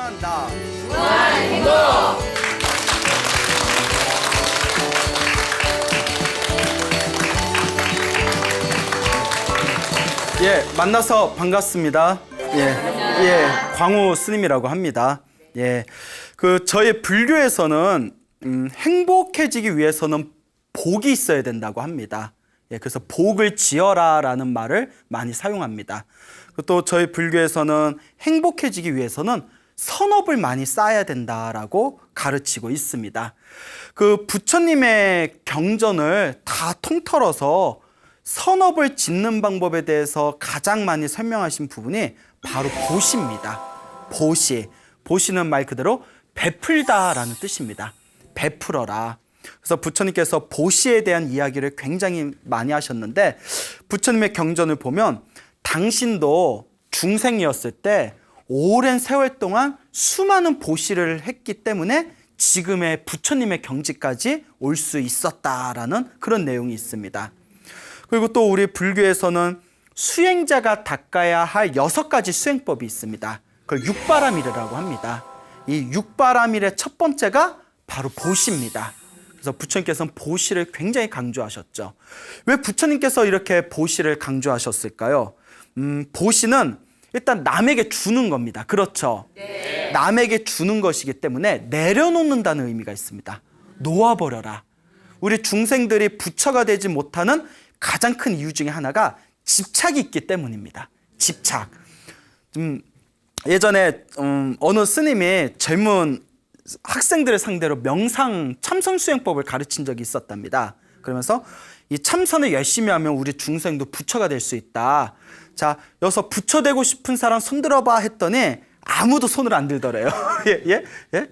사랑한다. 예, 만나서 반갑습니다. 광우 스님이라고 합니다. 저희 불교에서는 행복해지기 위해서는 복이 있어야 된다고 합니다. 그래서 복을 지어라라는 말을 많이 사용합니다. 또 저희 불교에서는 행복해지기 위해서는 선업을 많이 쌓아야 된다라고 가르치고 있습니다. 부처님의 경전을 다 통틀어서 선업을 짓는 방법에 대해서 가장 많이 설명하신 부분이 바로 보시입니다. 보시는 말 그대로 베풀다라는 뜻입니다. 베풀어라. 그래서 부처님께서 보시에 대한 이야기를 굉장히 많이 하셨는데, 부처님의 경전을 보면 당신도 중생이었을 때 오랜 세월 동안 수많은 보시를 했기 때문에 지금의 부처님의 경지까지 올 수 있었다라는 그런 내용이 있습니다. 그리고 또 우리 불교에서는 수행자가 닦아야 할 6가지 수행법이 있습니다. 그걸 육바라밀이라고 합니다. 이 육바라밀의 첫 번째가 바로 보시입니다. 그래서 부처님께서는 보시를 굉장히 강조하셨죠. 왜 부처님께서 이렇게 보시를 강조하셨을까요? 보시는 일단 남에게 주는 겁니다. 그렇죠? 네. 남에게 주는 것이기 때문에 내려놓는다는 의미가 있습니다. 놓아버려라. 우리 중생들이 부처가 되지 못하는 가장 큰 이유 중에 하나가 집착이 있기 때문입니다. 집착. 예전에 어느 스님이 젊은 학생들을 상대로 명상 참선 수행법을 가르친 적이 있었답니다. 그러면서 이 참선을 열심히 하면 우리 중생도 부처가 될 수 있다. 자, 여기서 부처 되고 싶은 사람 손 들어봐 했더니 아무도 손을 안 들더래요.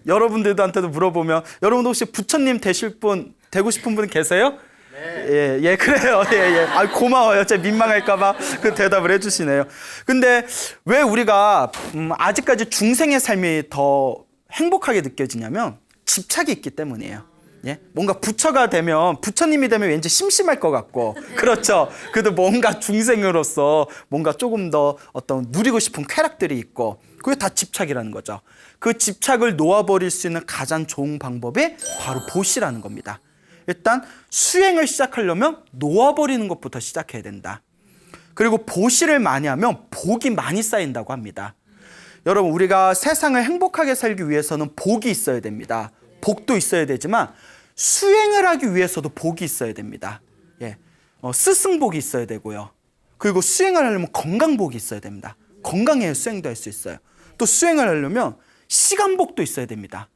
여러분들한테도 물어보면, 여러분 혹시 부처님 되고 싶은 분 계세요? 네. 그래요. 아, 고마워요. 제가 민망할까봐 그 대답을 해주시네요. 근데 왜 우리가 아직까지 중생의 삶이 더 행복하게 느껴지냐면 집착이 있기 때문이에요. 뭔가 부처가 되면, 부처님이 되면 왠지 심심할 것 같고, 그렇죠. 그래도 뭔가 중생으로서 뭔가 조금 더 어떤 누리고 싶은 쾌락들이 있고, 그게 다 집착이라는 거죠. 그 집착을 놓아버릴 수 있는 가장 좋은 방법이 바로 보시라는 겁니다. 일단 수행을 시작하려면 놓아버리는 것부터 시작해야 된다. 그리고 보시를 많이 하면 복이 많이 쌓인다고 합니다. 여러분, 우리가 세상을 행복하게 살기 위해서는 복이 있어야 됩니다. 복도 있어야 되지만 수행을 하기 위해서도 복이 있어야 됩니다. 스승복이 있어야 되고요. 그리고 수행을 하려면 건강복이 있어야 됩니다. 건강해야 수행도 할 수 있어요. 또 수행을 하려면 시간복도 있어야 됩니다.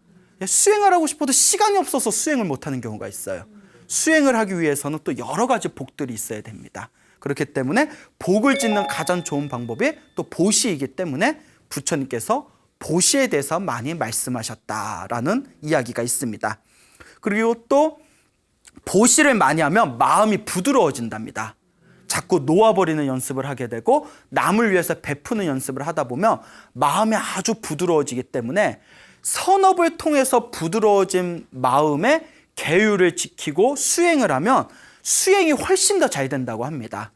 수행을 하고 싶어도 시간이 없어서 수행을 못하는 경우가 있어요. 수행을 하기 위해서는 또 여러 가지 복들이 있어야 됩니다. 그렇기 때문에 복을 짓는 가장 좋은 방법이 또 보시이기 때문에 부처님께서 보시에 대해서 많이 말씀하셨다라는 이야기가 있습니다. 그리고 또 보시를 많이 하면 마음이 부드러워진답니다. 자꾸 놓아버리는 연습을 하게 되고 남을 위해서 베푸는 연습을 하다 보면 마음이 아주 부드러워지기 때문에 선업을 통해서 부드러워진 마음의 계율을 지키고 수행을 하면 수행이 훨씬 더 잘 된다고 합니다.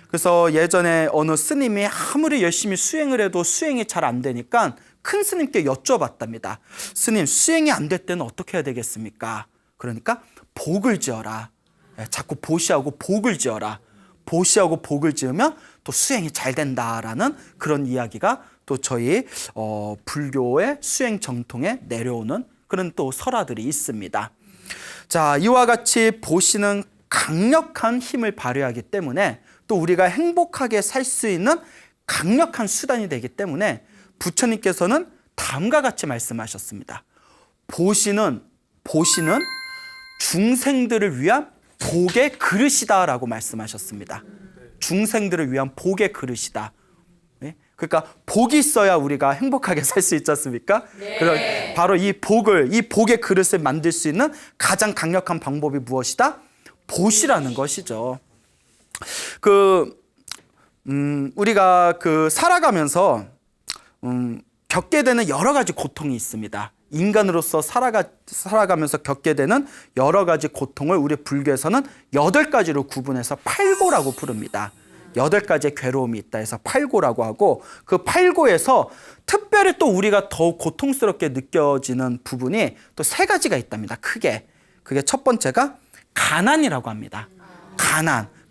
그래서 예전에 어느 스님이 아무리 열심히 수행을 해도 수행이 잘 안 되니까 큰 스님께 여쭤봤답니다. 스님, 수행이 안 될 때는 어떻게 해야 되겠습니까? 그러니까 복을 지어라. 자꾸 보시하고 복을 지어라. 보시하고 복을 지으면 또 수행이 잘 된다라는 그런 이야기가 또 저희 불교의 수행 정통에 내려오는 그런 또 설화들이 있습니다. 자, 이와 같이 보시는 강력한 힘을 발휘하기 때문에 또 우리가 행복하게 살 수 있는 강력한 수단이 되기 때문에 부처님께서는 다음과 같이 말씀하셨습니다. 보시는 중생들을 위한 복의 그릇이다라고 말씀하셨습니다. 중생들을 위한 복의 그릇이다. 그러니까 복이 있어야 우리가 행복하게 살 수 있지 않습니까? 네. 바로 이 복의 그릇을 만들 수 있는 가장 강력한 방법이 무엇이다? 보시라는 것이죠. 우리가 살아가면서 겪게 되는 여러 가지 고통이 있습니다. 인간으로서 살아가면서 겪게 되는 여러 가지 고통을 우리 불교에서는 8가지로 구분해서 팔고라고 부릅니다. 8가지의 괴로움이 있다 해서 8고라고 하고, 그 8고에서 특별히 또 우리가 더욱 고통스럽게 느껴지는 부분이 또 3가지가 있답니다. 크게. 그게 첫 번째가 가난이라고 합니다.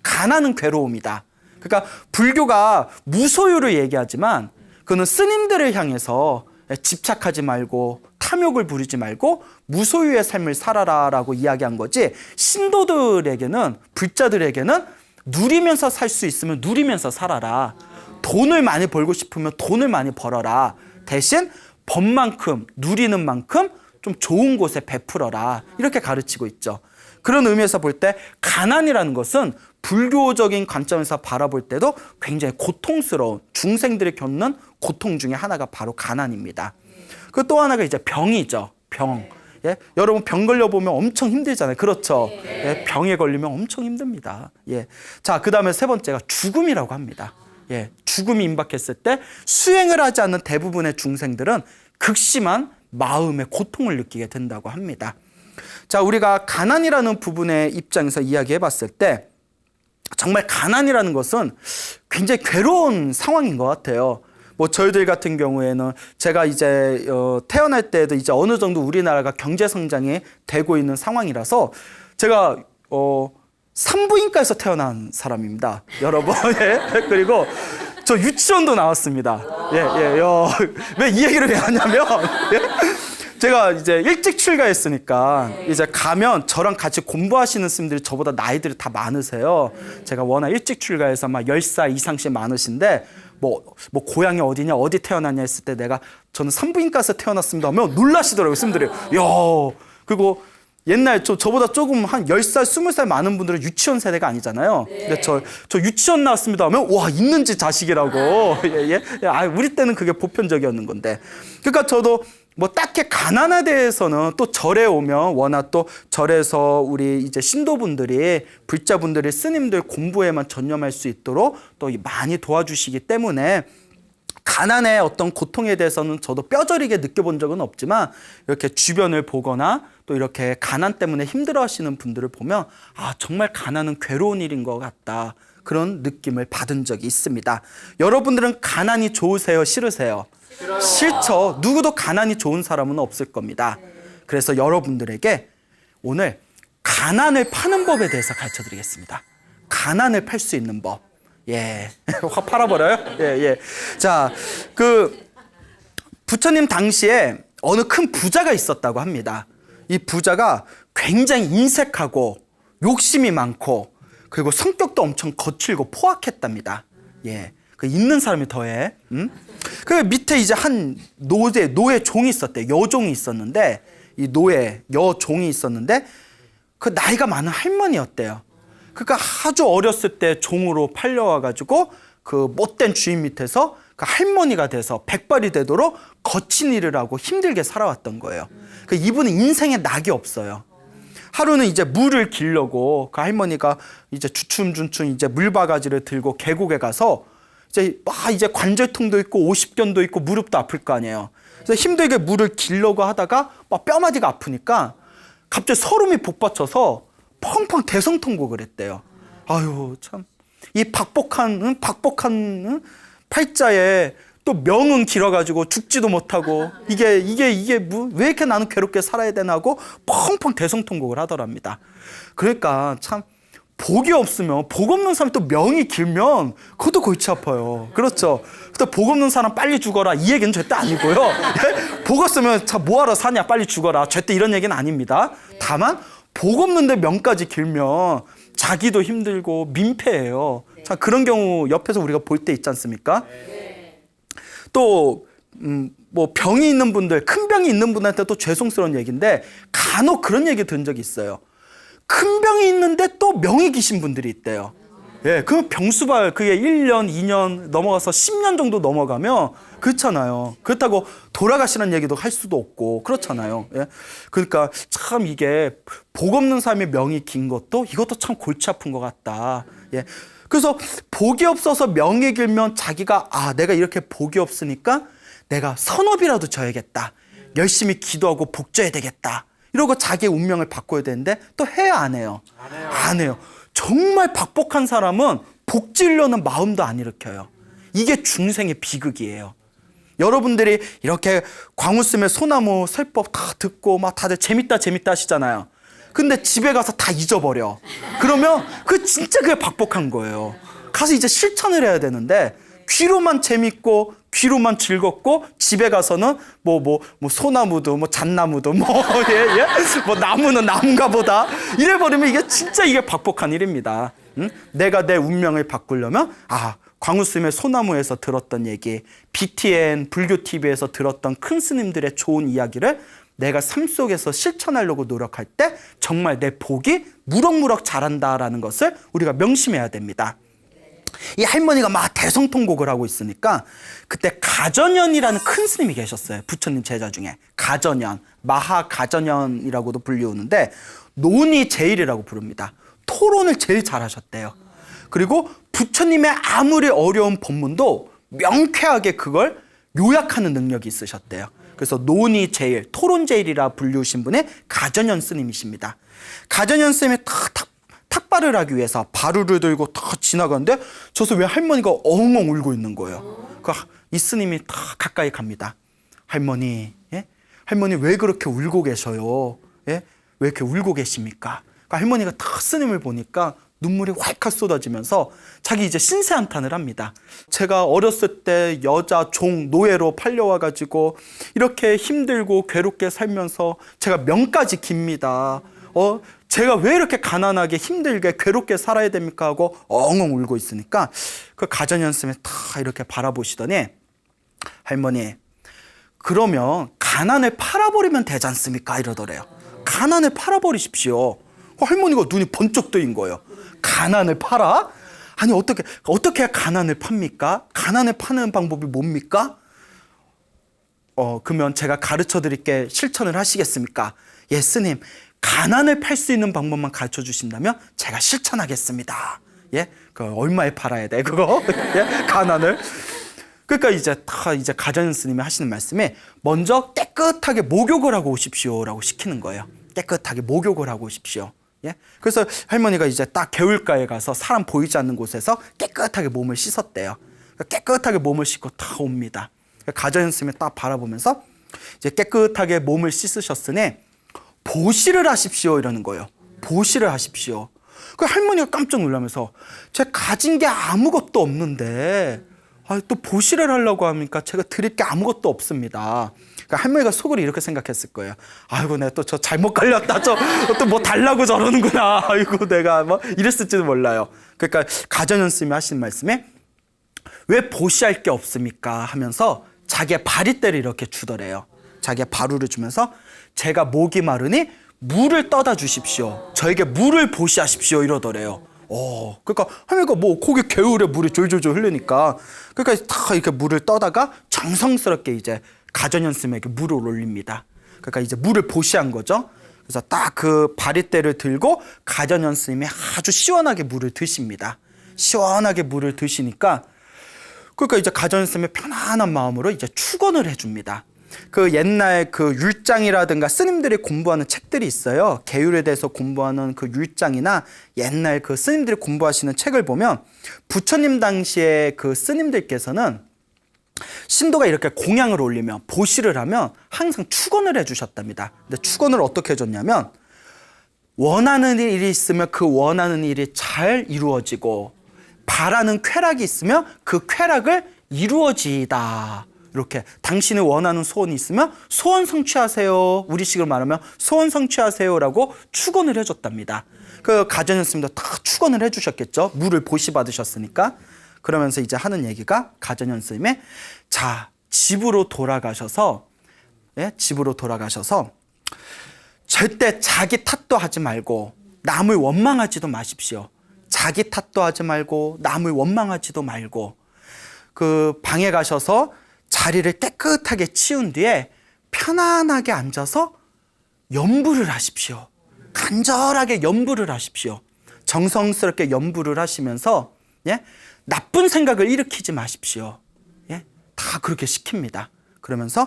가난은 괴로움이다. 그러니까 불교가 무소유를 얘기하지만 그는 스님들을 향해서 집착하지 말고 탐욕을 부리지 말고 무소유의 삶을 살아라라고 이야기한 거지, 신도들에게는, 불자들에게는 누리면서 살 수 있으면 누리면서 살아라. 돈을 많이 벌고 싶으면 돈을 많이 벌어라. 대신 번만큼, 누리는 만큼 좀 좋은 곳에 베풀어라. 이렇게 가르치고 있죠. 그런 의미에서 볼 때 가난이라는 것은 불교적인 관점에서 바라볼 때도 굉장히 고통스러운, 중생들이 겪는 고통 중에 하나가 바로 가난입니다. 그 또 하나가 이제 병이죠. 병. 예? 여러분 병 걸려보면 엄청 힘들잖아요. 그렇죠. 예? 병에 걸리면 엄청 힘듭니다. 예. 자, 그 다음에 3번째가 죽음이라고 합니다. 예. 죽음이 임박했을 때 수행을 하지 않는 대부분의 중생들은 극심한 마음의 고통을 느끼게 된다고 합니다. 자, 우리가 가난이라는 부분의 입장에서 이야기해 봤을 때 정말 가난이라는 것은 굉장히 괴로운 상황인 것 같아요. 뭐 저희들 같은 경우에는 제가 이제 태어날 때도 이제 어느 정도 우리나라가 경제 성장이 되고 있는 상황이라서 제가 산부인과에서 태어난 사람입니다, 여러분. 예. 그리고 저 유치원도 나왔습니다. 왜 이 얘기를 왜 하냐면 제가 이제 일찍 출가했으니까 이제 가면 저랑 같이 공부하시는 스님들이 저보다 나이들이 다 많으세요. 제가 워낙 일찍 출가해서 막 10살 이상씩 많으신데 뭐 고향이 어디냐, 어디 태어났냐 했을 때 저는 산부인과에서 태어났습니다 하면 놀라시더라고요, 스님들이. 그리고 옛날 저보다 조금 한 10살, 20살 많은 분들은 유치원 세대가 아니잖아요. 근데 저 유치원 나왔습니다 하면 와, 있는지 자식이라고. 우리 때는 그게 보편적이었는 건데. 그러니까 저도 뭐 딱히 가난에 대해서는 또 절에 오면 워낙 또 절에서 우리 이제 신도분들이, 불자분들이 스님들 공부에만 전념할 수 있도록 또 많이 도와주시기 때문에 가난의 어떤 고통에 대해서는 저도 뼈저리게 느껴본 적은 없지만 이렇게 주변을 보거나 또 이렇게 가난 때문에 힘들어하시는 분들을 보면 정말 가난은 괴로운 일인 것 같다, 그런 느낌을 받은 적이 있습니다. 여러분들은 가난이 좋으세요, 싫으세요? 싫죠. 누구도 가난이 좋은 사람은 없을 겁니다. 그래서 여러분들에게 오늘 가난을 파는 법에 대해서 가르쳐 드리겠습니다. 가난을 팔 수 있는 법. 확 팔아버려요? 자, 부처님 당시에 어느 큰 부자가 있었다고 합니다. 이 부자가 굉장히 인색하고 욕심이 많고 그리고 성격도 엄청 거칠고 포악했답니다. 그 있는 사람이 더해. 그 밑에 이제 한 노예 종이 있었대. 여종이 있었는데, 이 여종이 있었는데 그 나이가 많은 할머니였대요. 그러니까 아주 어렸을 때 종으로 팔려와가지고 그 못된 주인 밑에서 그 할머니가 돼서 백발이 되도록 거친 일을 하고 힘들게 살아왔던 거예요. 그 이분은 인생에 낙이 없어요. 하루는 이제 물을 길려고 그 할머니가 이제 주춤주춤 이제 물바가지를 들고 계곡에 가서 이제 관절통도 있고 오십견도 있고 무릎도 아플 거 아니에요. 그래서 힘들게 물을 길려고 하다가 막 뼈마디가 아프니까 갑자기 설움이 복받쳐서 펑펑 대성통곡을 했대요. 아유 참, 이 박복한 팔자에 또 명은 길어가지고 죽지도 못하고 이게 왜 이렇게 나는 괴롭게 살아야 되나 하고 펑펑 대성통곡을 하더랍니다. 그러니까 참 복이 없으면, 복 없는 사람이 또 명이 길면 그것도 골치 아파요. 그렇죠. 또 복 없는 사람 빨리 죽어라, 이 얘기는 절대 아니고요. 복 없으면 참 뭐하러 사냐, 빨리 죽어라, 절대 이런 얘기는 아닙니다. 다만 복 없는데 명까지 길면 자기도 힘들고 민폐예요. 참 그런 경우 옆에서 우리가 볼 때 있지 않습니까? 또 뭐 병이 있는 분들, 큰 병이 있는 분한테 또 죄송스러운 얘기인데 간혹 그런 얘기 들은 적이 있어요. 큰 병이 있는데 또 명이 기신 분들이 있대요. 그 병수발 그게 1년, 2년 넘어가서 10년 정도 넘어가면 그렇잖아요. 그렇다고 돌아가시는 얘기도 할 수도 없고 그렇잖아요. 그러니까 참 이게 복 없는 사람의 명이 긴 것도 이것도 참 골치 아픈 것 같다. 그래서 복이 없어서 명이 길면 자기가 내가 이렇게 복이 없으니까 내가 선업이라도 져야겠다, 열심히 기도하고 복져야 되겠다, 이러고 자기의 운명을 바꿔야 되는데 또 해야 안 해요? 안 해요. 정말 박복한 사람은 복지려는 마음도 안 일으켜요. 이게 중생의 비극이에요. 여러분들이 이렇게 광우스의 소나무 설법 다 듣고 막 다들 재밌다 하시잖아요. 근데 집에 가서 다 잊어버려. 그러면 진짜 그게 박복한 거예요. 가서 이제 실천을 해야 되는데 귀로만 재밌고 귀로만 즐겁고 집에 가서는 뭐 소나무도 뭐 잣나무도 뭐 나무는 나무인가 보다 이래 버리면 이게 박복한 일입니다. 응? 내가 내 운명을 바꾸려면 광우스님의 소나무에서 들었던 얘기, BTN 불교 TV에서 들었던 큰 스님들의 좋은 이야기를 내가 삶 속에서 실천하려고 노력할 때 정말 내 복이 무럭무럭 자란다라는 것을 우리가 명심해야 됩니다. 이 할머니가 막 대성통곡을 하고 있으니까 그때 가전연이라는 큰 스님이 계셨어요. 부처님 제자 중에. 가전연, 마하가전연이라고도 불리우는데 논의제일이라고 부릅니다. 토론을 제일 잘하셨대요. 그리고 부처님의 아무리 어려운 법문도 명쾌하게 그걸 요약하는 능력이 있으셨대요. 그래서 논의제일, 토론제일이라 불리우신 분이 가전연 스님이십니다. 가전연 스님이 탁발을 하기 위해서 바루를 들고 탁 지나가는데 저서 왜 할머니가 엉엉 울고 있는 거예요. 이 스님이 탁 가까이 갑니다. 할머니, 예? 할머니 왜 그렇게 울고 계셔요? 예? 왜 이렇게 울고 계십니까? 할머니가 탁 스님을 보니까 눈물이 활칵 쏟아지면서 자기 이제 신세한탄을 합니다. 제가 어렸을 때 여자 종 노예로 팔려와가지고 이렇게 힘들고 괴롭게 살면서 제가 명까지 깁니다. 제가 왜 이렇게 가난하게 힘들게 괴롭게 살아야 됩니까? 하고 엉엉 울고 있으니까 그 가전연 스님이 다 이렇게 바라보시더니 할머니 그러면 가난을 팔아버리면 되지 않습니까? 이러더래요. 가난을 팔아버리십시오. 할머니가 눈이 번쩍 뜨인 거예요. 가난을 팔아? 아니 어떻게 해야 가난을 팝니까? 가난을 파는 방법이 뭡니까? 그러면 제가 가르쳐 드릴게 실천을 하시겠습니까? 예, 스님. 가난을 팔 수 있는 방법만 가르쳐 주신다면 제가 실천하겠습니다. 예? 얼마에 팔아야 돼, 그거? 예? 가난을. 그러니까 이제 가전 스님이 하시는 말씀이 먼저 깨끗하게 목욕을 하고 오십시오라고 시키는 거예요. 깨끗하게 목욕을 하고 오십시오. 예? 그래서 할머니가 이제 딱 개울가에 가서 사람 보이지 않는 곳에서 깨끗하게 몸을 씻었대요. 깨끗하게 몸을 씻고 다 옵니다. 가전 스님이 딱 바라보면서 이제 깨끗하게 몸을 씻으셨으니 보시를 하십시오 이러는 거예요. 보시를 하십시오. 그 할머니가 깜짝 놀라면서 제가 가진 게 아무것도 없는데 또 보시를 하려고 하니까 제가 드릴 게 아무것도 없습니다. 그러니까 할머니가 속으로 이렇게 생각했을 거예요. 아이고 내가 또 저 잘못 걸렸다. 저 또 뭐 달라고 저러는구나. 아이고 내가 뭐 이랬을지도 몰라요. 그러니까 가전연 스님이 하신 말씀에 왜 보시할 게 없습니까? 하면서 자기의 바리떼를 이렇게 주더래요. 자기의 바루를 주면서 제가 목이 마르니 물을 떠다 주십시오. 저에게 물을 보시하십시오 이러더래요. 그러니까 할머니가 거기 개울에 물이 졸졸졸 흐르니까 그러니까 다 이렇게 물을 떠다가 정성스럽게 이제 가전연 스님에게 물을 올립니다. 그러니까 이제 물을 보시한 거죠. 그래서 딱 그 바리떼를 들고 가전연 스님이 아주 시원하게 물을 드십니다. 시원하게 물을 드시니까 그러니까 이제 가전연 스님이 편안한 마음으로 이제 축원을 해줍니다. 그 옛날 그 율장이라든가 스님들이 공부하는 책들이 있어요. 계율에 대해서 공부하는 그 율장이나 옛날 그 스님들이 공부하시는 책을 보면 부처님 당시에 그 스님들께서는 신도가 이렇게 공양을 올리면 보시를 하면 항상 축원을 해주셨답니다. 근데 축원을 어떻게 해줬냐면 원하는 일이 있으면 그 원하는 일이 잘 이루어지고 바라는 쾌락이 있으면 그 쾌락을 이루어지이다. 이렇게 당신이 원하는 소원이 있으면 소원 성취하세요. 우리식으로 말하면 소원 성취하세요라고 축원을 해줬답니다. 그 가전연 스님도 다 축원을 해주셨겠죠. 물을 보시 받으셨으니까. 그러면서 이제 하는 얘기가 가전연 스님의 집으로 돌아가셔서 절대 자기 탓도 하지 말고 남을 원망하지도 마십시오. 자기 탓도 하지 말고 남을 원망하지도 말고 그 방에 가셔서 자리를 깨끗하게 치운 뒤에 편안하게 앉아서 염불을 하십시오. 간절하게 염불을 하십시오. 정성스럽게 염불을 하시면서 나쁜 생각을 일으키지 마십시오. 다 그렇게 시킵니다. 그러면서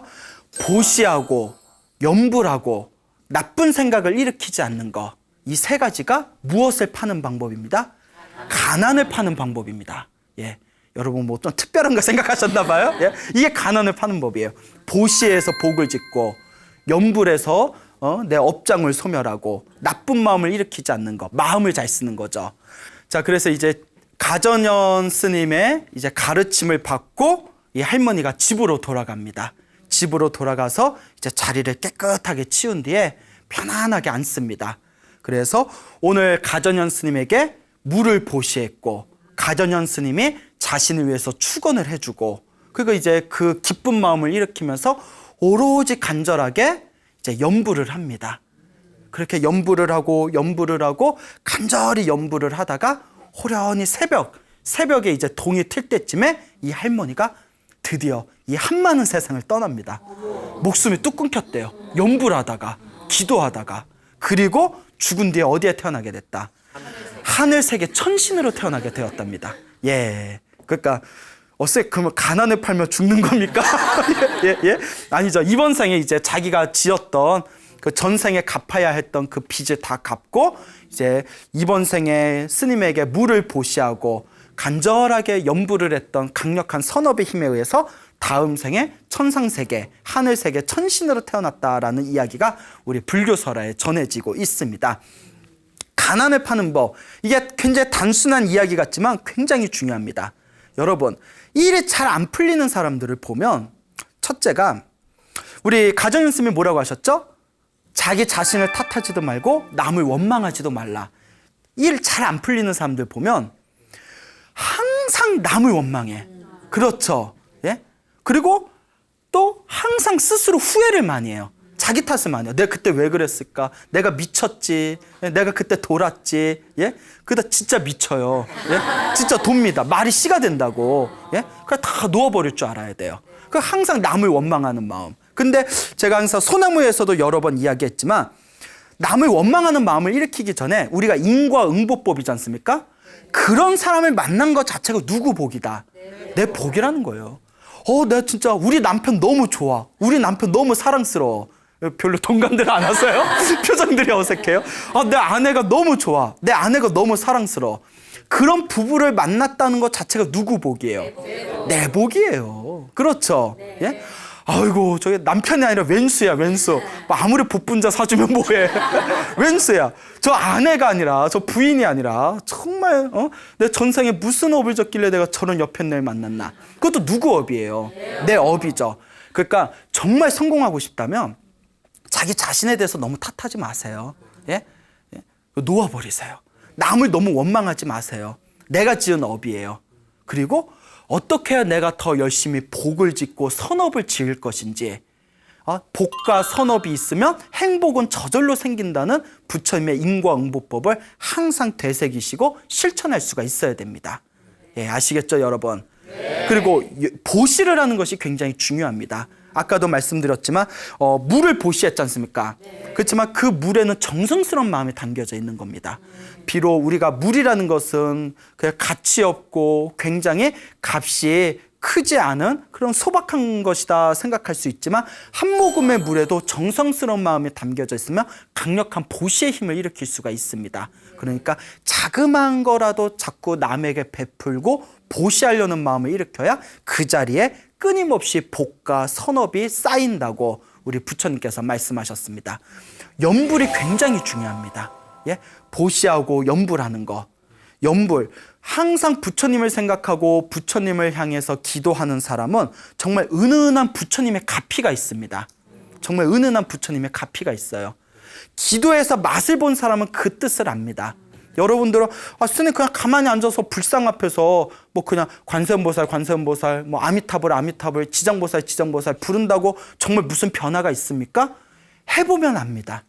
보시하고 염불하고 나쁜 생각을 일으키지 않는 거, 이 세 가지가 무엇을 파는 방법입니다? 가난을 파는 방법입니다. 예. 여러분 뭐 좀 특별한 거 생각하셨나 봐요. 예? 이게 가난을 파는 법이에요. 보시에서 복을 짓고 염불에서 내 업장을 소멸하고 나쁜 마음을 일으키지 않는 거, 마음을 잘 쓰는 거죠. 자, 그래서 이제 가전현 스님의 이제 가르침을 받고 이 할머니가 집으로 돌아갑니다. 집으로 돌아가서 이제 자리를 깨끗하게 치운 뒤에 편안하게 앉습니다. 그래서 오늘 가전현 스님에게 물을 보시했고 가전현 스님이 자신을 위해서 축원을 해주고 그리고 이제 그 기쁜 마음을 일으키면서 오로지 간절하게 이제 염불을 합니다. 그렇게 염불을 하고 간절히 염불을 하다가 호련히 새벽에 이제 동이 틀 때쯤에 이 할머니가 드디어 이 한많은 세상을 떠납니다. 목숨이 뚝 끊겼대요. 염불하다가 기도하다가. 그리고 죽은 뒤에 어디에 태어나게 됐다? 하늘세계 천신으로 태어나게 되었답니다. 예. 그러니까 그러면 가난을 팔며 죽는 겁니까? 예? 아니죠. 이번 생에 이제 자기가 지었던 그 전생에 갚아야 했던 그 빚을 다 갚고 이제 이번 생에 스님에게 물을 보시하고 간절하게 염불을 했던 강력한 선업의 힘에 의해서 다음 생에 천상세계, 하늘세계 천신으로 태어났다라는 이야기가 우리 불교설화에 전해지고 있습니다. 가난을 파는 법, 이게 굉장히 단순한 이야기 같지만 굉장히 중요합니다. 여러분, 일이 잘 안 풀리는 사람들을 보면 첫째가 우리 가정현 스님이 뭐라고 하셨죠? 자기 자신을 탓하지도 말고 남을 원망하지도 말라. 일 잘 안 풀리는 사람들 보면 항상 남을 원망해. 그렇죠. 예? 그리고 또 항상 스스로 후회를 많이 해요. 자기 탓을 많이 해요. 내가 그때 왜 그랬을까? 내가 미쳤지. 내가 그때 돌았지. 예? 그러다 진짜 미쳐요. 예? 진짜 돕니다. 말이 씨가 된다고. 예? 그래 다 놓아버릴 줄 알아야 돼요. 그 항상 남을 원망하는 마음. 근데 제가 항상 소나무에서도 여러 번 이야기했지만 남을 원망하는 마음을 일으키기 전에 우리가 인과응보법이지 않습니까? 그런 사람을 만난 것 자체가 누구 복이다. 내 복이라는 거예요. 내가 진짜 우리 남편 너무 좋아. 우리 남편 너무 사랑스러워. 별로 동감들 안 하세요? 표정들이 어색해요. 내 아내가 너무 좋아. 내 아내가 너무 사랑스러워. 그런 부부를 만났다는 것 자체가 누구 복이에요? 내 복이에요. 그렇죠? 예? 아이고, 저게 남편이 아니라 왼수야, 왼수. 아무리 복분자 사주면 뭐해. 왼수야. 저 아내가 아니라, 저 부인이 아니라, 정말, 내 전생에 무슨 업을 졌길래 내가 저런 여편네를 만났나. 그것도 누구 업이에요? 내 업이죠. 그러니까 정말 성공하고 싶다면 자기 자신에 대해서 너무 탓하지 마세요. 예? 놓아버리세요. 남을 너무 원망하지 마세요. 내가 지은 업이에요. 그리고 어떻게 해야 내가 더 열심히 복을 짓고 선업을 지을 것인지, 복과 선업이 있으면 행복은 저절로 생긴다는 부처님의 인과응보법을 항상 되새기시고 실천할 수가 있어야 됩니다. 예, 아시겠죠, 여러분? 그리고 보시를 하는 것이 굉장히 중요합니다. 아까도 말씀드렸지만 물을 보시했지 않습니까? 그렇지만 그 물에는 정성스러운 마음이 담겨져 있는 겁니다. 비록 우리가 물이라는 것은 그냥 가치 없고 굉장히 값이 크지 않은 그런 소박한 것이다 생각할 수 있지만 한 모금의 물에도 정성스러운 마음이 담겨져 있으면 강력한 보시의 힘을 일으킬 수가 있습니다. 그러니까 자그마한 거라도 자꾸 남에게 베풀고 보시하려는 마음을 일으켜야 그 자리에 끊임없이 복과 선업이 쌓인다고 우리 부처님께서 말씀하셨습니다. 염불이 굉장히 중요합니다. 예? 보시하고 염불하는 거. 염불. 항상 부처님을 생각하고 부처님을 향해서 기도하는 사람은 정말 은은한 부처님의 가피가 있습니다. 정말 은은한 부처님의 가피가 있어요. 기도에서 맛을 본 사람은 그 뜻을 압니다. 여러분들은 스님 그냥 가만히 앉아서 불상 앞에서 뭐 그냥 관세음보살, 뭐 아미타불, 지장보살 부른다고 정말 무슨 변화가 있습니까? 해보면 압니다.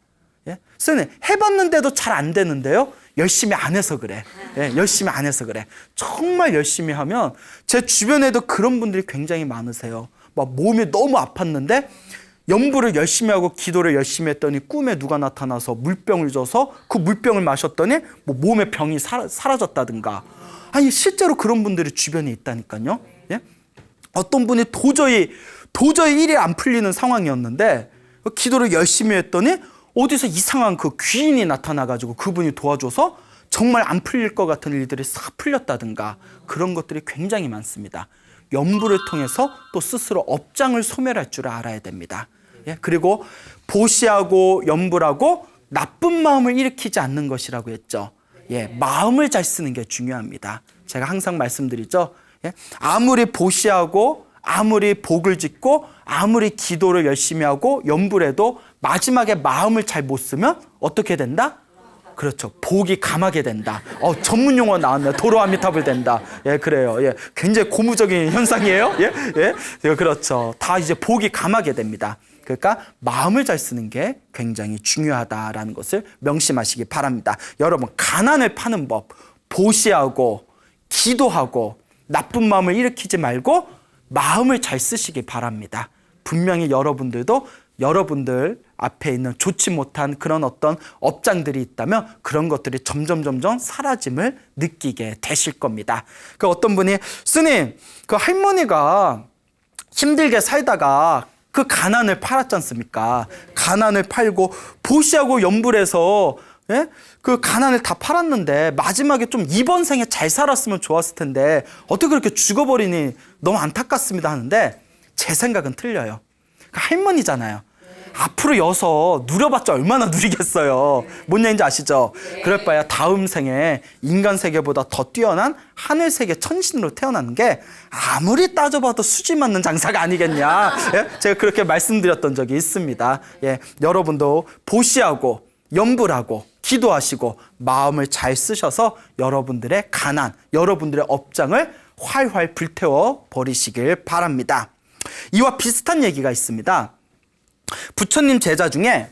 예? 스님 해봤는데도 잘 안 되는데요. 열심히 안 해서 그래. 예, 열심히 안 해서 그래. 정말 열심히 하면 제 주변에도 그런 분들이 굉장히 많으세요. 막 몸이 너무 아팠는데 염불을 열심히 하고 기도를 열심히 했더니 꿈에 누가 나타나서 물병을 줘서 그 물병을 마셨더니 뭐 몸의 병이 사라졌다든가. 아니 실제로 그런 분들이 주변에 있다니까요. 예? 어떤 분이 도저히 일이 안 풀리는 상황이었는데 기도를 열심히 했더니 어디서 이상한 그 귀인이 나타나가지고 그분이 도와줘서 정말 안 풀릴 것 같은 일들이 싹 풀렸다든가 그런 것들이 굉장히 많습니다. 연부를 통해서 또 스스로 업장을 소멸할 줄 알아야 됩니다. 예? 그리고 보시하고 연부라고 나쁜 마음을 일으키지 않는 것이라고 했죠. 예, 마음을 잘 쓰는 게 중요합니다. 제가 항상 말씀드리죠. 예? 아무리 보시하고 아무리 복을 짓고 아무리 기도를 열심히 하고 연부를 해도 마지막에 마음을 잘 못 쓰면 어떻게 된다? 그렇죠. 복이 감하게 된다. 전문 용어 나왔네. 도로아미타불 된다. 예, 그래요. 예, 굉장히 고무적인 현상이에요. 예, 예, 그렇죠. 다 이제 복이 감하게 됩니다. 그러니까 마음을 잘 쓰는 게 굉장히 중요하다라는 것을 명심하시기 바랍니다. 여러분, 가난을 파는 법, 보시하고 기도하고 나쁜 마음을 일으키지 말고 마음을 잘 쓰시기 바랍니다. 분명히 여러분들도 여러분들 앞에 있는 좋지 못한 그런 어떤 업장들이 있다면 그런 것들이 점점 사라짐을 느끼게 되실 겁니다. 그 어떤 분이 스님, 그 할머니가 힘들게 살다가 그 가난을 팔았지 않습니까? 가난을 팔고 보시하고 연부를 해서 예? 그 가난을 다 팔았는데 마지막에 좀 이번 생에 잘 살았으면 좋았을 텐데 어떻게 그렇게 죽어버리니 너무 안타깝습니다 하는데 제 생각은 틀려요. 그 할머니잖아요. 앞으로 여서 누려봤자 얼마나 누리겠어요. 뭔 얘기인지 아시죠? 그럴 바야 다음 생에 인간 세계보다 더 뛰어난 하늘 세계 천신으로 태어나는 게 아무리 따져봐도 수지 맞는 장사가 아니겠냐. 예? 제가 그렇게 말씀드렸던 적이 있습니다. 예, 여러분도 보시하고 염불하고 기도하시고 마음을 잘 쓰셔서 여러분들의 가난, 여러분들의 업장을 활활 불태워 버리시길 바랍니다. 이와 비슷한 얘기가 있습니다. 부처님 제자 중에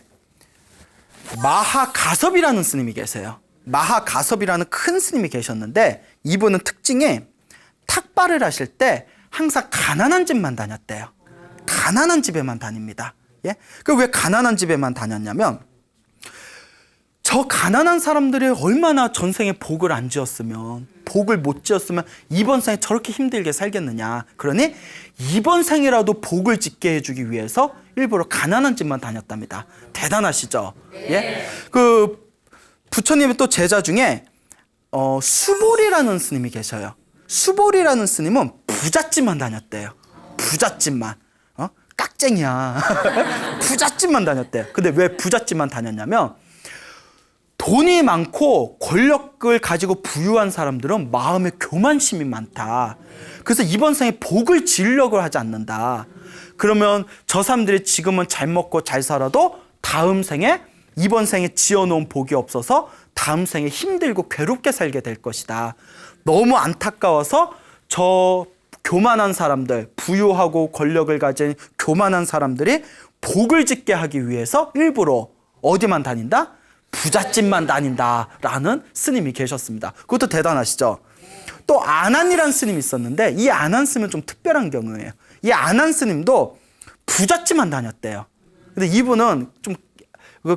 마하가섭이라는 스님이 계세요. 마하가섭이라는 큰 스님이 계셨는데 이분은 특징이 탁발을 하실 때 항상 가난한 집만 다녔대요. 가난한 집에만 다닙니다. 예? 그 왜 가난한 집에만 다녔냐면 저 가난한 사람들이 얼마나 전생에 복을 안 지었으면 복을 못 지었으면 이번 생에 저렇게 힘들게 살겠느냐. 그러니 이번 생이라도 복을 짓게 해주기 위해서 일부러 가난한 집만 다녔답니다. 대단하시죠? 예? 그 부처님의 또 제자 중에 수보리라는 스님이 계셔요. 수보리라는 스님은 부잣집만 다녔대요. 부잣집만. 깍쟁이야. 부잣집만 다녔대요. 근데 왜 부잣집만 다녔냐면 돈이 많고 권력을 가지고 부유한 사람들은 마음에 교만심이 많다. 그래서 이번 생에 복을 지으려고 하지 않는다. 그러면 저 사람들이 지금은 잘 먹고 잘 살아도 다음 생에 이번 생에 지어놓은 복이 없어서 다음 생에 힘들고 괴롭게 살게 될 것이다. 너무 안타까워서 저 교만한 사람들, 부유하고 권력을 가진 교만한 사람들이 복을 짓게 하기 위해서 일부러 어디만 다닌다? 부잣집만 다닌다라는 스님이 계셨습니다. 그것도 대단하시죠? 또 안한이라는 스님이 있었는데 이 안한 스님은 좀 특별한 경우예요. 이 안한 스님도 부잣집만 다녔대요. 근데 이분은 좀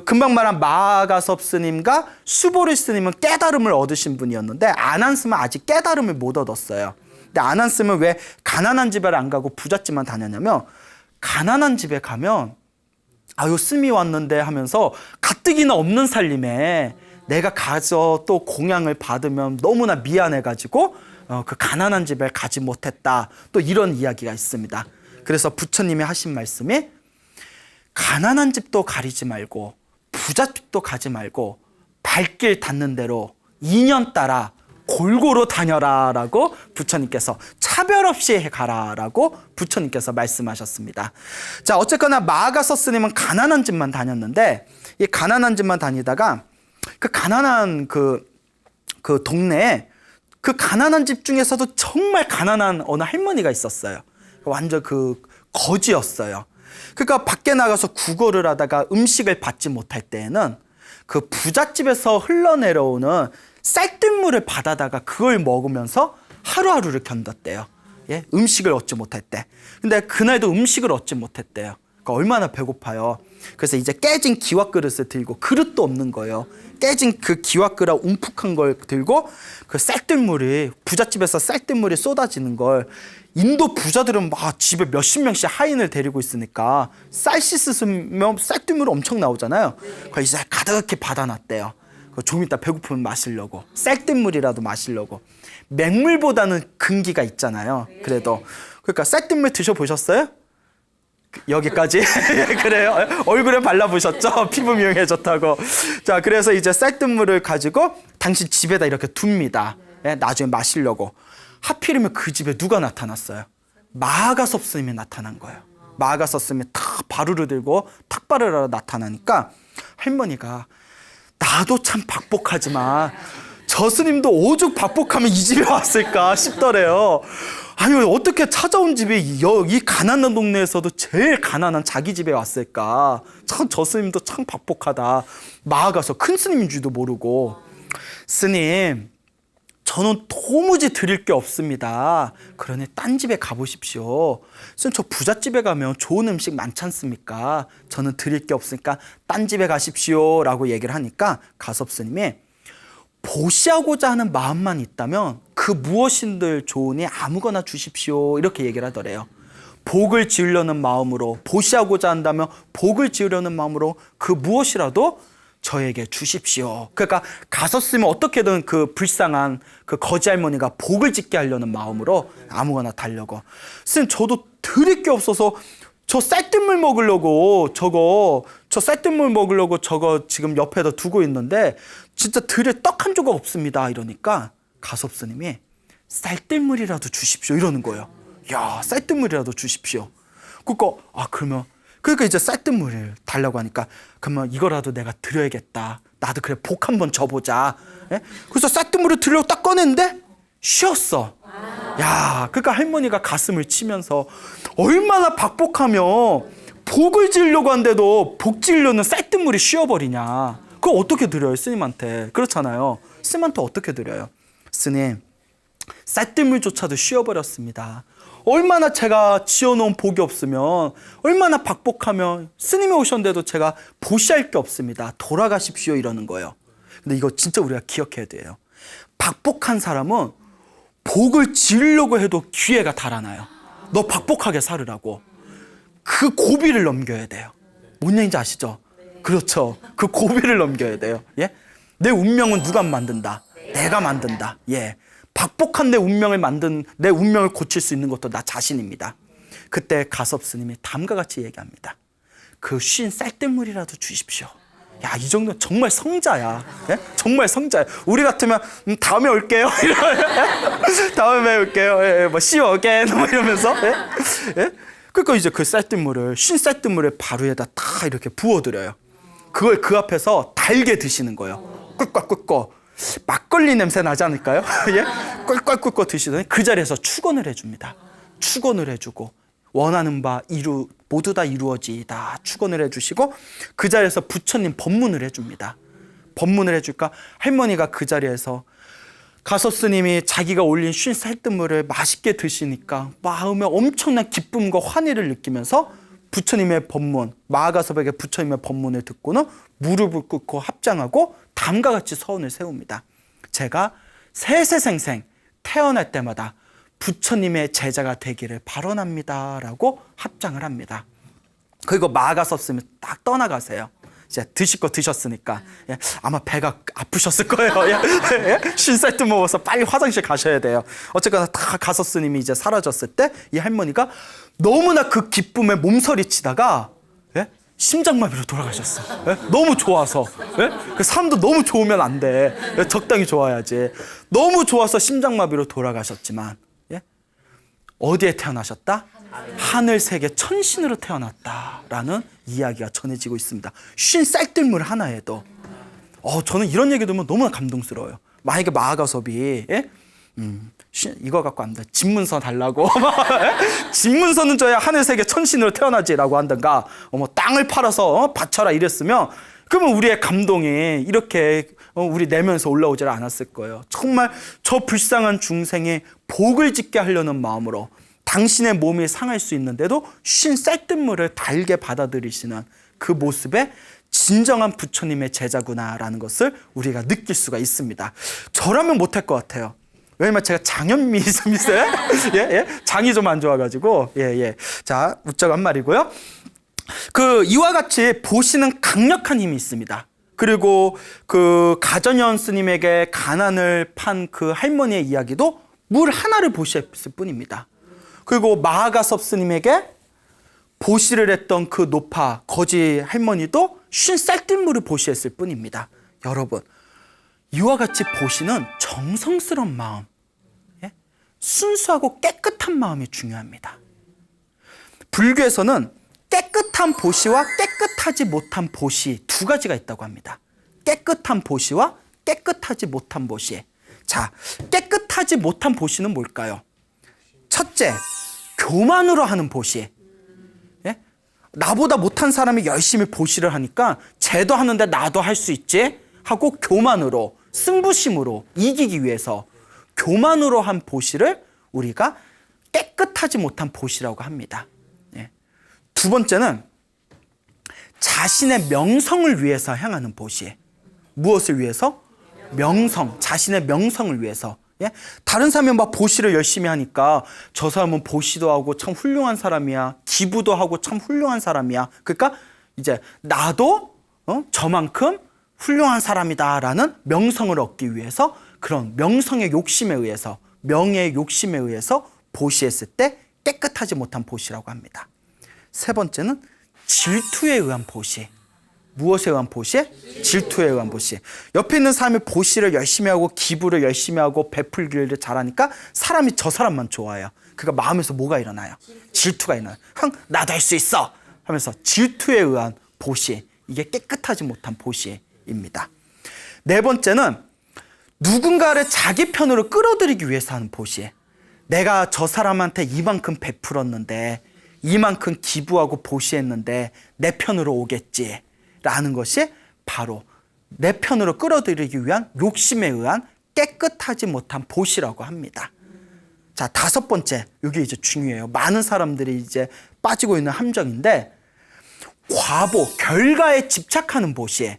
금방 말한 마하가섭 스님과 수보리 스님은 깨달음을 얻으신 분이었는데 안한 스님은 아직 깨달음을 못 얻었어요. 근데 안한 스님은 왜 가난한 집에 안 가고 부잣집만 다녔냐면 가난한 집에 가면 아유 스님이 왔는데 하면서 가뜩이나 없는 살림에 내가 가서 또 공양을 받으면 너무나 미안해가지고 그 가난한 집에 가지 못했다. 또 이런 이야기가 있습니다. 그래서 부처님이 하신 말씀이 가난한 집도 가리지 말고 부잣집도 가지 말고 발길 닿는 대로 인연 따라 골고루 다녀라 라고 부처님께서 차별 없이 가라 라고 부처님께서 말씀하셨습니다. 자, 어쨌거나 마하가섭 스님은 가난한 집만 다녔는데 이 가난한 집만 다니다가 그 가난한 그 동네에 그 가난한 집 중에서도 정말 가난한 어느 할머니가 있었어요. 완전 그 거지였어요. 그러니까 밖에 나가서 구걸을 하다가 음식을 받지 못할 때에는 그 부잣집에서 흘러내려오는 쌀뜨물을 받아다가 그걸 먹으면서 하루하루를 견뎠대요. 예? 음식을 얻지 못할 때. 근데 그날도 음식을 얻지 못했대요. 그러니까 얼마나 배고파요. 그래서 이제 깨진 기와 그릇을 들고 그릇도 없는 거예요. 깨진 그 기와 그릇 움푹한 걸 들고 그 쌀뜨물이 부잣집에서 쌀뜨물이 쏟아지는 걸 인도 부자들은 막 집에 몇십 명씩 하인을 데리고 있으니까 쌀 씻으면 쌀뜨물이 엄청 나오잖아요. 그래서 이제 가득히 받아놨대요. 좀 이따 배고프면 마시려고, 쌀뜨물이라도 마시려고. 맹물보다는 근기가 있잖아요. 그래도 그러니까 쌀뜨물 드셔보셨어요? 여기까지? 그래요? 얼굴에 발라보셨죠? 피부 미용에 좋다고. 자, 그래서 이제 쌀뜨물을 가지고 당신 집에다 이렇게 둡니다. 나중에 마시려고. 하필이면 그 집에 누가 나타났어요? 마가섭 스님이 나타난 거예요. 마가섭 스님이 탁 바루를 들고 탁 바르러 나타나니까 할머니가 나도 참 박복하지만 저 스님도 오죽 박복하면 이 집에 왔을까 싶더래요. 아니 어떻게 찾아온 집이 이 가난한 동네에서도 제일 가난한 자기 집에 왔을까. 참 저 스님도 참 박복하다. 마가서 큰 스님인 줄도 모르고, 스님 저는 도무지 드릴 게 없습니다. 그러니 딴 집에 가보십시오. 스님 저 부잣집에 가면 좋은 음식 많지 않습니까? 저는 드릴 게 없으니까 딴 집에 가십시오 라고 얘기를 하니까 가섭 스님이 보시하고자 하는 마음만 있다면 그 무엇인들 좋으니 아무거나 주십시오 이렇게 얘기를 하더래요. 복을 지으려는 마음으로, 보시하고자 한다면 복을 지으려는 마음으로 그 무엇이라도 저에게 주십시오. 그러니까 가섰으면 어떻게든 그 불쌍한 그 거지 할머니가 복을 짓게 하려는 마음으로 아무거나 달려고. 스님 저도 드릴 게 없어서 저 쌀뜨물 먹으려고 저거 지금 옆에다 두고 있는데 진짜 드릴 떡 한 조각 없습니다 이러니까 가섭 스님이 쌀뜨물이라도 주십시오 이러는 거예요. 야, 쌀뜨물이라도 주십시오. 그러니까 이제 쌀뜨물을 달라고 하니까 그러면 이거라도 내가 드려야겠다. 나도 그래 복 한번 줘보자. 예? 그래서 쌀뜨물을 드리려고 딱 꺼냈는데 쉬었어. 야, 그러니까 할머니가 가슴을 치면서 얼마나 박복하며 복을 지으려고 한데도 복 지으려는 쌀뜨물이 쉬어버리냐. 그거 어떻게 드려요 스님한테? 그렇잖아요. 스님한테 어떻게 드려요? 스님 쌀뜨물조차도 쉬어버렸습니다. 얼마나 제가 지어놓은 복이 없으면, 얼마나 박복하면 스님이 오셨는데도 제가 보시할 게 없습니다. 돌아가십시오 이러는 거예요. 근데 이거 진짜 우리가 기억해야 돼요. 박복한 사람은 복을 지으려고 해도 기회가 달아나요. 너 박복하게 살으라고. 그 고비를 넘겨야 돼요. 뭔 얘기인지 아시죠? 그렇죠. 그 고비를 넘겨야 돼요. 예? 내 운명은 누가 만든다? 내가 만든다. 예. 박복한 내 운명을 고칠 수 있는 것도 나 자신입니다. 그때 가섭 스님이 다음과 같이 얘기합니다. 그 쉰 쌀뜨물이라도 주십시오. 야, 이 정도는 정말 성자야. 예? 정말 성자야. 우리 같으면 다음에 올게요. 다음에 올게요. 예, 뭐 see you again 뭐 이러면서. 예? 예? 그러니까 이제 그 쌀뜨물을 쉰 쌀뜨물을 바루에다 다 이렇게 부어드려요. 그걸 그 앞에서 달게 드시는 거예요. 꿀꺽꿀꺽. 막걸리 냄새 나지 않을까요? 예? 꿀꺽꿀꺽 드시더니 그 자리에서 축원을 해줍니다. 축원을 해주고 원하는 바 모두 다 이루어지이다 축원을 해주시고 그 자리에서 부처님 법문을 해줍니다. 법문을 해줄까? 할머니가 그 자리에서 가섭 스님이 자기가 올린 쉰 쌀뜨물을 맛있게 드시니까 마음에 엄청난 기쁨과 환희를 느끼면서 부처님의 법문, 마가섭에게 부처님의 법문을 듣고는 무릎을 꿇고 합장하고 다음과 같이 서원을 세웁니다. 제가 세세생생 태어날 때마다 부처님의 제자가 되기를 발언합니다 라고 합장을 합니다. 그리고 마가섭 스님이 딱 떠나가세요. 이제 드실 거 드셨으니까. 예, 아마 배가 아프셨을 거예요. 예? 쉰 쌀뜨물 먹어서 빨리 화장실 가셔야 돼요. 어쨌거나 다 가섭 스님이 이제 사라졌을 때 이 할머니가 너무나 그 기쁨에 몸서리치다가 예? 심장마비로 돌아가셨어. 예? 너무 좋아서. 예? 그 사람도 너무 좋으면 안 돼. 예? 적당히 좋아야지. 너무 좋아서 심장마비로 돌아가셨지만 예? 어디에 태어나셨다? 하늘 세계 천신으로 태어났다라는 이야기가 전해지고 있습니다. 쉰 쌀뜨물 하나에도. 저는 이런 얘기 들으면 너무나 감동스러워요. 만약에 마가섭이 예? 이거 갖고 안 돼. 집문서 달라고. 집문서는 줘야 하늘 세계 천신으로 태어나지라고 한던가. 땅을 팔아서 바쳐라 이랬으면 그러면 우리의 감동이 이렇게 우리 내면서 올라오질 않았을 거예요. 정말 저 불쌍한 중생이 복을 짓게 하려는 마음으로 당신의 몸이 상할 수 있는데도 쉰 쌀뜨물을 달게 받아들이시는 그 모습에 진정한 부처님의 제자구나라는 것을 우리가 느낄 수가 있습니다. 저라면 못할 것 같아요. 왜냐면 제가 장염미좀 있어요. 예? 장이 좀 안 좋아가지고. 예. 자, 웃자고 한 말이고요. 이와 같이 보시는 강력한 힘이 있습니다. 그리고 그 가전현 스님에게 가난을 판 그 할머니의 이야기도 물 하나를 보시했을 뿐입니다. 그리고 마하가섭 스님에게 보시를 했던 그 노파 거지 할머니도 50쌀뜨물을 보시했을 뿐입니다. 여러분, 이와 같이 보시는 정성스러운 마음, 순수하고 깨끗한 마음이 중요합니다. 불교에서는 깨끗한 보시와 깨끗하지 못한 보시 두 가지가 있다고 합니다. 깨끗한 보시와 깨끗하지 못한 보시. 자, 깨끗하지 못한 보시는 뭘까요? 첫째, 교만으로 하는 보시. 나보다 못한 사람이 열심히 보시를 하니까 쟤도 하는데 나도 할 수 있지? 하고 교만으로, 승부심으로 이기기 위해서 교만으로 한 보시를 우리가 깨끗하지 못한 보시라고 합니다. 두 번째는 자신의 명성을 위해서 향하는 보시. 무엇을 위해서? 명성, 자신의 명성을 위해서. 다른 사람이 막 보시를 열심히 하니까 저 사람은 보시도 하고 참 훌륭한 사람이야. 기부도 하고 참 훌륭한 사람이야. 그러니까 이제 나도 저만큼 훌륭한 사람이다라는 명성을 얻기 위해서 그런 명성의 욕심에 의해서 명예의 욕심에 의해서 보시했을 때 깨끗하지 못한 보시라고 합니다. 세 번째는 질투에 의한 보시. 무엇에 의한 보시? 질투에 의한 보시. 옆에 있는 사람이 보시를 열심히 하고 기부를 열심히 하고 베풀기를 잘하니까 사람이 저 사람만 좋아해요. 그러니까 마음에서 뭐가 일어나요? 질투가 일어나요. 나도 할 수 있어 하면서 질투에 의한 보시. 이게 깨끗하지 못한 보시입니다. 네 번째는 누군가를 자기 편으로 끌어들이기 위해서 하는 보시. 내가 저 사람한테 이만큼 베풀었는데 이만큼 기부하고 보시했는데 내 편으로 오겠지 라는 것이 바로 내 편으로 끌어들이기 위한 욕심에 의한 깨끗하지 못한 보시라고 합니다. 자, 다섯 번째, 이게 이제 중요해요. 많은 사람들이 이제 빠지고 있는 함정인데, 과보, 결과에 집착하는 보시.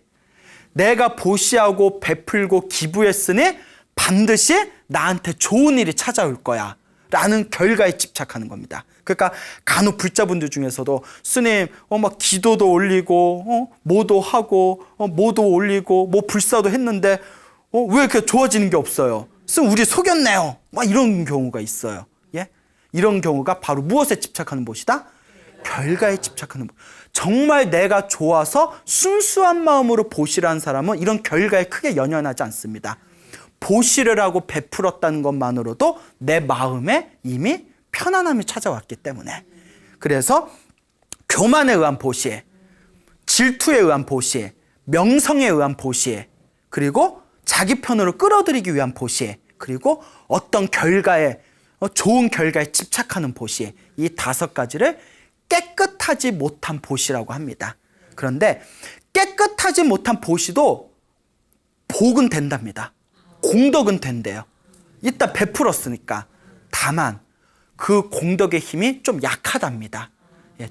내가 보시하고 베풀고 기부했으니 반드시 나한테 좋은 일이 찾아올 거야 라는 결과에 집착하는 겁니다. 그러니까 간혹 불자분들 중에서도 스님 막 기도도 올리고 뭐도 하고 뭐도 올리고 뭐 불사도 했는데 왜 이렇게 좋아지는 게 없어요? 스님 우리 속였네요. 막 이런 경우가 있어요. 이런 경우가 바로 무엇에 집착하는 것이다? 결과에 집착하는 것. 정말 내가 좋아서 순수한 마음으로 보시를 한 사람은 이런 결과에 크게 연연하지 않습니다. 보시를 하고 베풀었다는 것만으로도 내 마음에 이미 편안함이 찾아왔기 때문에. 그래서 교만에 의한 보시, 질투에 의한 보시, 명성에 의한 보시, 그리고 자기 편으로 끌어들이기 위한 보시, 그리고 어떤 결과에 좋은 결과에 집착하는 보시, 이 다섯 가지를 깨끗하지 못한 보시라고 합니다. 그런데 깨끗하지 못한 보시도 복은 된답니다. 공덕은 된대요. 이따 베풀었으니까. 다만 그 공덕의 힘이 좀 약하답니다.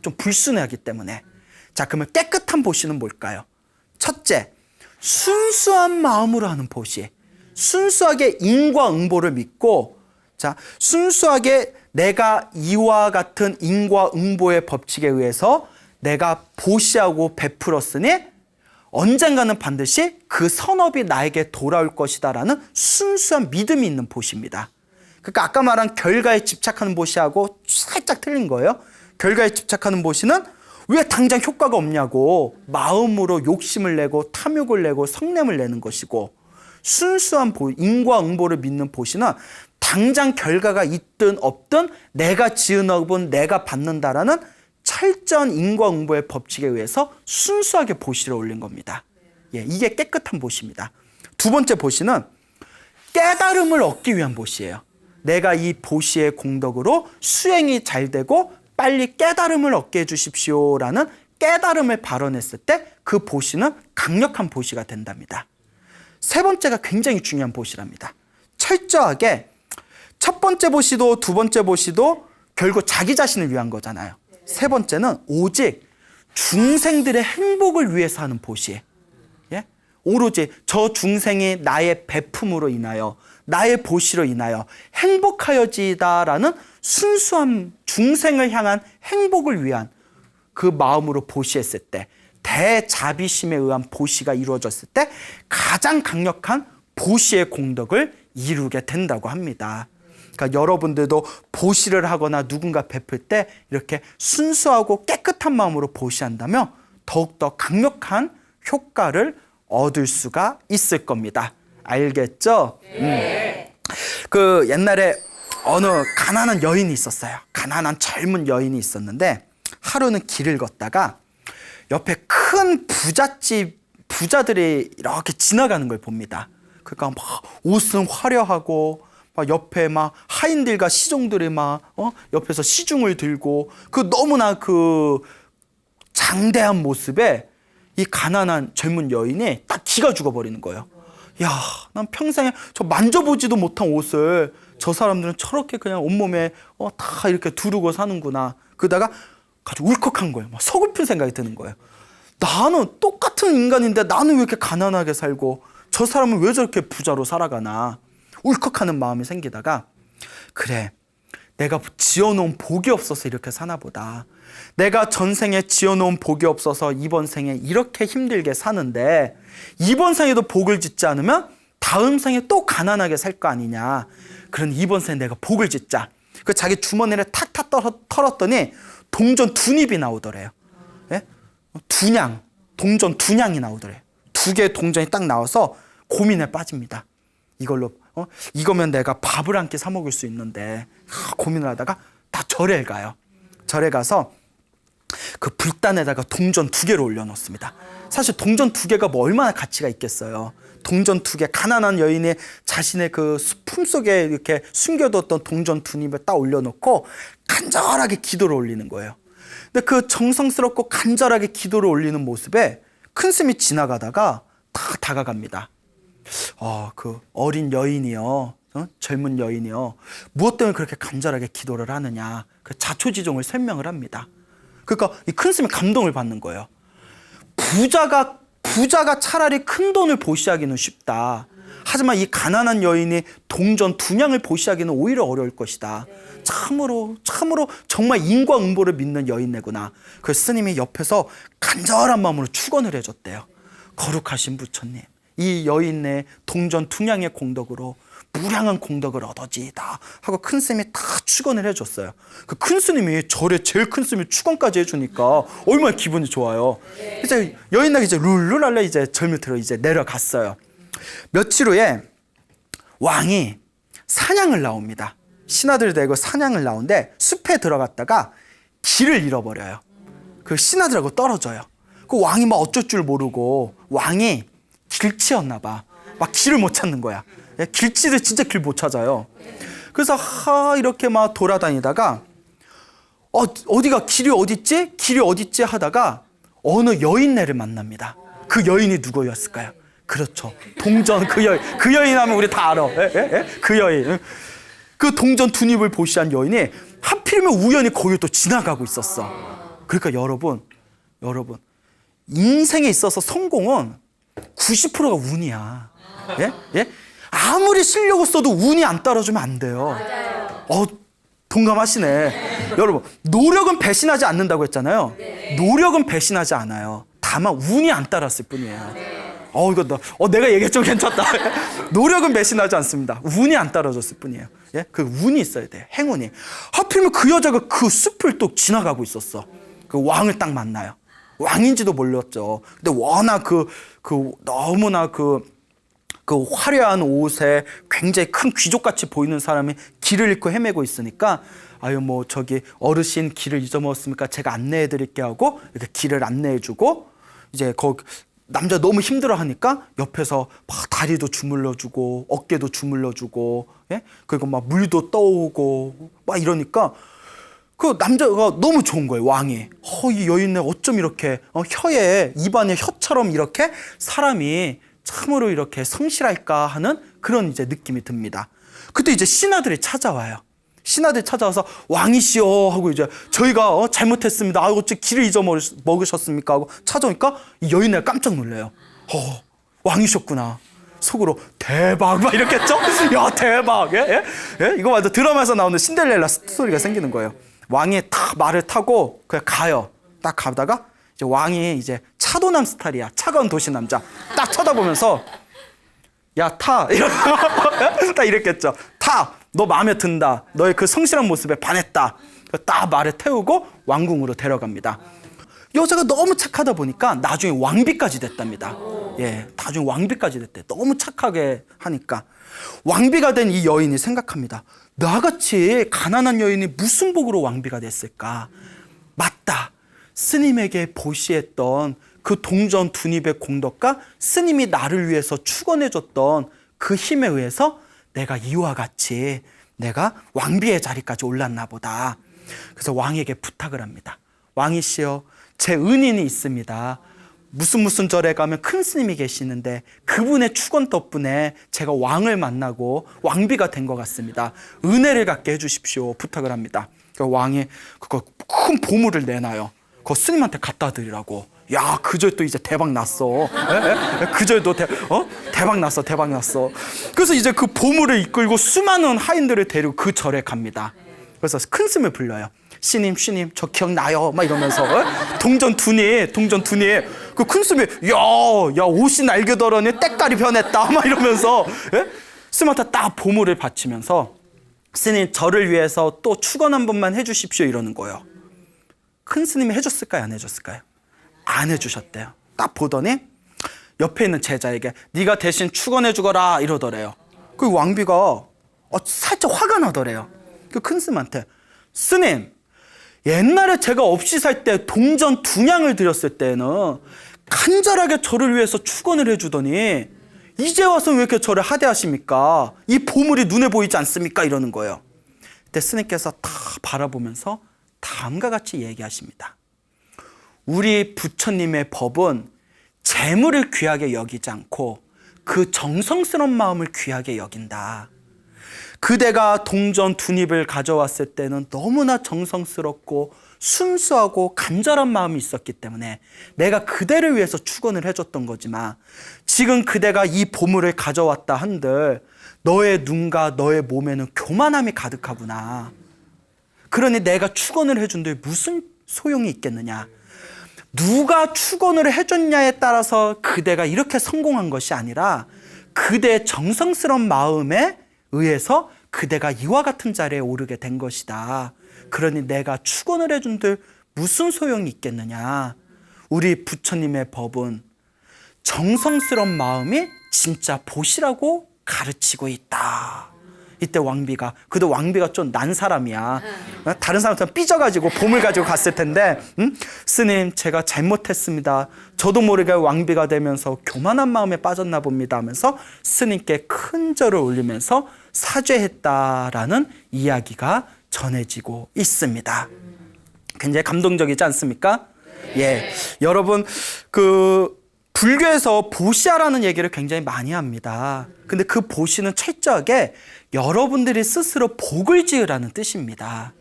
좀 불순하기 때문에. 자, 그러면 깨끗한 보시는 뭘까요? 첫째, 순수한 마음으로 하는 보시. 순수하게 인과응보를 믿고, 자, 순수하게 내가 이와 같은 인과응보의 법칙에 의해서 내가 보시하고 베풀었으니 언젠가는 반드시 그 선업이 나에게 돌아올 것이다라는 순수한 믿음이 있는 보시입니다. 그러니까 아까 말한 결과에 집착하는 보시하고 살짝 틀린 거예요. 결과에 집착하는 보시는 왜 당장 효과가 없냐고 마음으로 욕심을 내고 탐욕을 내고 성냄을 내는 것이고, 순수한 인과응보를 믿는 보시는 당장 결과가 있든 없든 내가 지은 업은 내가 받는다라는 철저한 인과응보의 법칙에 의해서 순수하게 보시를 올린 겁니다. 이게 깨끗한 보시입니다. 두 번째 보시는 깨달음을 얻기 위한 보시예요. 내가 이 보시의 공덕으로 수행이 잘 되고 빨리 깨달음을 얻게 해주십시오라는 깨달음을 발언했을 때 그 보시는 강력한 보시가 된답니다. 세 번째가 굉장히 중요한 보시랍니다. 철저하게 첫 번째 보시도 두 번째 보시도 결국 자기 자신을 위한 거잖아요. 세 번째는 오직 중생들의 행복을 위해서 하는 보시. 오로지 저 중생이 나의 베품으로 인하여 나의 보시로 인하여 행복하여지다라는 순수한 중생을 향한 행복을 위한 그 마음으로 보시했을 때 대자비심에 의한 보시가 이루어졌을 때 가장 강력한 보시의 공덕을 이루게 된다고 합니다. 그러니까 여러분들도 보시를 하거나 누군가 베풀 때 이렇게 순수하고 깨끗한 마음으로 보시한다면 더욱더 강력한 효과를 얻을 수가 있을 겁니다. 알겠죠? 네. 그 옛날에 어느 가난한 여인이 있었어요. 가난한 젊은 여인이 있었는데 하루는 길을 걷다가 옆에 큰 부자들이 이렇게 지나가는 걸 봅니다. 그러니까 막 옷은 화려하고 막 옆에 막 하인들과 시종들이 막 옆에서 시중을 들고 그 너무나 그 장대한 모습에 이 가난한 젊은 여인이 딱 기가 죽어버리는 거예요. 야, 난 평생에 저 만져보지도 못한 옷을 저 사람들은 저렇게 그냥 온몸에 다 이렇게 두르고 사는구나. 그러다가 아주 울컥한 거예요. 막 서글픈 생각이 드는 거예요. 나는 똑같은 인간인데 나는 왜 이렇게 가난하게 살고 저 사람은 왜 저렇게 부자로 살아가나. 울컥하는 마음이 생기다가 그래, 내가 지어놓은 복이 없어서 이렇게 사나 보다. 내가 전생에 지어놓은 복이 없어서 이번 생에 이렇게 힘들게 사는데 이번 생에도 복을 짓지 않으면 다음 생에 또 가난하게 살 거 아니냐. 그런 이번 생에 내가 복을 짓자. 그 자기 주머니를 탁탁 털었더니 동전 2닙이 나오더래요. 예? 동전 2냥이 나오더래요. 2개의 동전이 딱 나와서 고민에 빠집니다. 이걸로 이거면 내가 밥을 한 끼 사 먹을 수 있는데 고민을 하다가 다 절에 가요. 절에 가서 그 불단에다가 동전 2개를 올려놓습니다. 사실 동전 2개가 뭐 얼마나 가치가 있겠어요. 동전 2개, 가난한 여인이 자신의 그 품속에 이렇게 숨겨뒀던 동전 2닙을 딱 올려놓고 간절하게 기도를 올리는 거예요. 근데 그 정성스럽고 간절하게 기도를 올리는 모습에 큰 스님이 지나가다가 다 다가갑니다. 그 어린 여인이요, 젊은 여인이요, 무엇 때문에 그렇게 간절하게 기도를 하느냐, 그 자초지종을 설명을 합니다. 그러니까 이 큰 스님이 감동을 받는 거예요. 부자가 차라리 큰 돈을 보시하기는 쉽다. 하지만 이 가난한 여인이 동전 2냥을 보시하기는 오히려 어려울 것이다. 참으로 정말 인과응보를 믿는 여인네구나. 그 스님이 옆에서 간절한 마음으로 축원을 해줬대요. 거룩하신 부처님, 이 여인의 동전 2냥의 공덕으로 무량한 공덕을 얻어지이다 하고 큰 스님이 다 축원을 해줬어요. 그 큰 스님이 절에 제일 큰 스님이 축원까지 해주니까 얼마나 기분이 좋아요. 이제 여인네가 이제 룰루랄라 이제 절 밑으로 이제 내려갔어요. 며칠 후에 왕이 사냥을 나옵니다. 신하들 데리고 사냥을 나오는데 숲에 들어갔다가 길을 잃어버려요. 그 신하들하고 떨어져요. 그 왕이 막 어쩔 줄 모르고, 왕이 길치였나 봐. 막 길을 못 찾는 거야. 길치들 진짜 길 못 찾아요. 그래서 이렇게 막 돌아다니다가 어디가 길이 어딨지 하다가 어느 여인네를 만납니다. 그 여인이 누구였을까요? 그렇죠, 동전 그 여인 하면 우리 다 알아. 그 여인, 그 동전 2닙을 보시한 여인이 하필이면 우연히 거기 또 지나가고 있었어. 그러니까 여러분, 인생에 있어서 성공은 90%가 운이야. 예? 아무리 실력을 써도 운이 안 따라주면 안 돼요. 동감하시네. 여러분, 노력은 배신하지 않는다고 했잖아요. 노력은 배신하지 않아요. 다만 운이 안 따랐을 뿐이에요. 내가 얘기했죠. 괜찮다. 노력은 배신하지 않습니다. 운이 안 따라줬을 뿐이에요. 예? 그 운이 있어야 돼요. 행운이. 하필이면 그 여자가 그 숲을 또 지나가고 있었어. 그 왕을 딱 만나요. 왕인지도 몰랐죠. 근데 워낙 너무나 그 화려한 옷에 굉장히 큰 귀족같이 보이는 사람이 길을 잃고 헤매고 있으니까 저기 어르신 길을 잊어먹었으니까 제가 안내해 드릴게 하고 이렇게 길을 안내해 주고, 이제 남자 너무 힘들어하니까 옆에서 막 다리도 주물러 주고 어깨도 주물러 주고, 예? 그리고 막 물도 떠오고 막 이러니까 그 남자가 너무 좋은 거예요. 왕이 이 여인네 어쩜 이렇게 입안에 혀처럼 이렇게 사람이 참으로 이렇게 성실할까 하는 그런 이제 느낌이 듭니다. 그때 이제 신하들이 찾아와요. 신하들이 찾아와서 왕이시여 하고 이제 저희가 잘못했습니다. 어째 길을 잊어먹으셨습니까 하고 찾아오니까 이 여인네가 깜짝 놀래요. 왕이셨구나. 속으로 대박 막 이렇게 했죠. 야, 대박. 예? 이거 완전 드라마에서 나오는 신데렐라 스토리가 생기는 거예요. 왕이 다 말을 타고 그냥 가요. 딱 가다가 이제 이제 왕이 이제 차도남 스타일이야. 차가운 도시 남자. 딱 쳐다보면서 야, 타. 딱 이랬겠죠. 타. 너 마음에 든다. 너의 그 성실한 모습에 반했다. 딱 말에 태우고 왕궁으로 데려갑니다. 여자가 너무 착하다 보니까 나중에 왕비까지 됐답니다. 예, 나중에 왕비까지 됐대. 너무 착하게 하니까. 왕비가 된 이 여인이 생각합니다. 나같이 가난한 여인이 무슨 복으로 왕비가 됐을까? 맞다. 스님에게 보시했던 그 동전 두닙의 공덕과 스님이 나를 위해서 축원해줬던 그 힘에 의해서 내가 이와 같이 내가 왕비의 자리까지 올랐나 보다. 그래서 왕에게 부탁을 합니다. 왕이시여, 제 은인이 있습니다. 무슨 절에 가면 큰 스님이 계시는데 그분의 축원 덕분에 제가 왕을 만나고 왕비가 된 것 같습니다. 은혜를 갖게 해주십시오. 부탁을 합니다. 왕이 그거 큰 보물을 내놔요. 그거 스님한테 갖다 드리라고. 야, 그 절 또 이제 대박 났어. 그 절도 대박 났어. 그래서 이제 그 보물을 이끌고 수많은 하인들을 데리고 그 절에 갑니다. 그래서 큰 스님을 불러요. 신님, 저 기억나요? 막 이러면서 동전 두니. 그 큰 스님이 야, 옷이 날개더러니 때깔이 변했다. 막 이러면서 스님한테 딱 보물을 바치면서 스님, 저를 위해서 또 축원 한 번만 해주십시오. 이러는 거예요. 큰 스님이 해줬을까요? 안 해줬을까요? 안 해주셨대요. 딱 보더니 옆에 있는 제자에게 네가 대신 축원해 주거라 이러더래요. 그 왕비가 살짝 화가 나더래요. 그 큰 스님한테 스님, 옛날에 제가 없이 살 때 동전 2냥을 드렸을 때는 간절하게 저를 위해서 축원을 해주더니 이제 와서 왜 이렇게 저를 하대하십니까? 이 보물이 눈에 보이지 않습니까? 이러는 거예요. 그때 스님께서 다 바라보면서 다음과 같이 얘기하십니다. 우리 부처님의 법은 재물을 귀하게 여기지 않고 그 정성스러운 마음을 귀하게 여긴다. 그대가 동전 두닙을 가져왔을 때는 너무나 정성스럽고 순수하고 간절한 마음이 있었기 때문에 내가 그대를 위해서 축원을 해줬던 거지만 지금 그대가 이 보물을 가져왔다 한들 너의 눈과 너의 몸에는 교만함이 가득하구나. 그러니 내가 축원을 해준들 무슨 소용이 있겠느냐. 누가 축원을 해줬냐에 따라서 그대가 이렇게 성공한 것이 아니라 그대의 정성스러운 마음에 의해서 그대가 이와 같은 자리에 오르게 된 것이다. 그러니 내가 축원을 해준들 무슨 소용이 있겠느냐. 우리 부처님의 법은 정성스러운 마음이 진짜 보시라고 가르치고 있다. 이때 왕비가, 그래도 왕비가 좀 난 사람이야. 다른 사람처럼 삐져가지고 보물 가지고 갔을 텐데, 스님, 제가 잘못했습니다. 저도 모르게 왕비가 되면서 교만한 마음에 빠졌나 봅니다 하면서 스님께 큰 절을 올리면서 사죄했다라는 이야기가 전해지고 있습니다. 굉장히 감동적이지 않습니까? 예, 여러분, 불교에서 보시하라는 얘기를 굉장히 많이 합니다. 근데 그 보시는 철저하게 여러분들이 스스로 복을 지으라는 뜻입니다.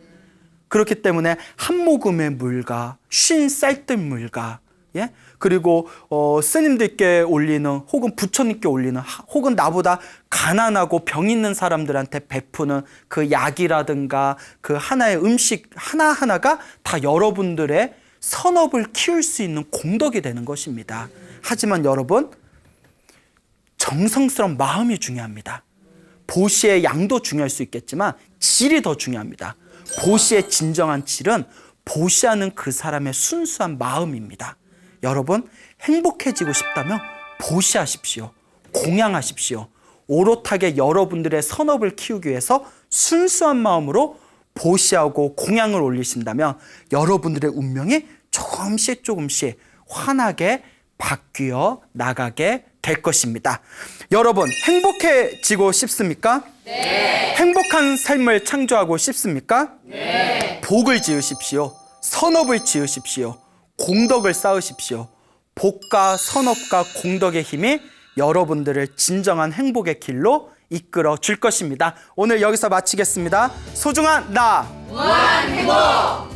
그렇기 때문에 한 모금의 물과 50쌀들 물과, 예? 그리고 스님들께 올리는, 혹은 부처님께 올리는, 혹은 나보다 가난하고 병 있는 사람들한테 베푸는 그 약이라든가 그 하나의 음식 하나하나가 다 여러분들의 선업을 키울 수 있는 공덕이 되는 것입니다. 하지만 여러분, 정성스러운 마음이 중요합니다. 보시의 양도 중요할 수 있겠지만 질이 더 중요합니다. 보시의 진정한 질은 보시하는 그 사람의 순수한 마음입니다. 여러분, 행복해지고 싶다면 보시하십시오. 공양하십시오. 오롯하게 여러분들의 선업을 키우기 위해서 순수한 마음으로 보시하고 공양을 올리신다면 여러분들의 운명이 조금씩 환하게 바뀌어 나가게 될 것입니다. 여러분, 행복해지고 싶습니까? 네. 행복한 삶을 창조하고 싶습니까? 네. 복을 지으십시오. 선업을 지으십시오. 공덕을 쌓으십시오. 복과 선업과 공덕의 힘이 여러분들을 진정한 행복의 길로 이끌어 줄 것입니다. 오늘 여기서 마치겠습니다. 소중한 나 무한 행복.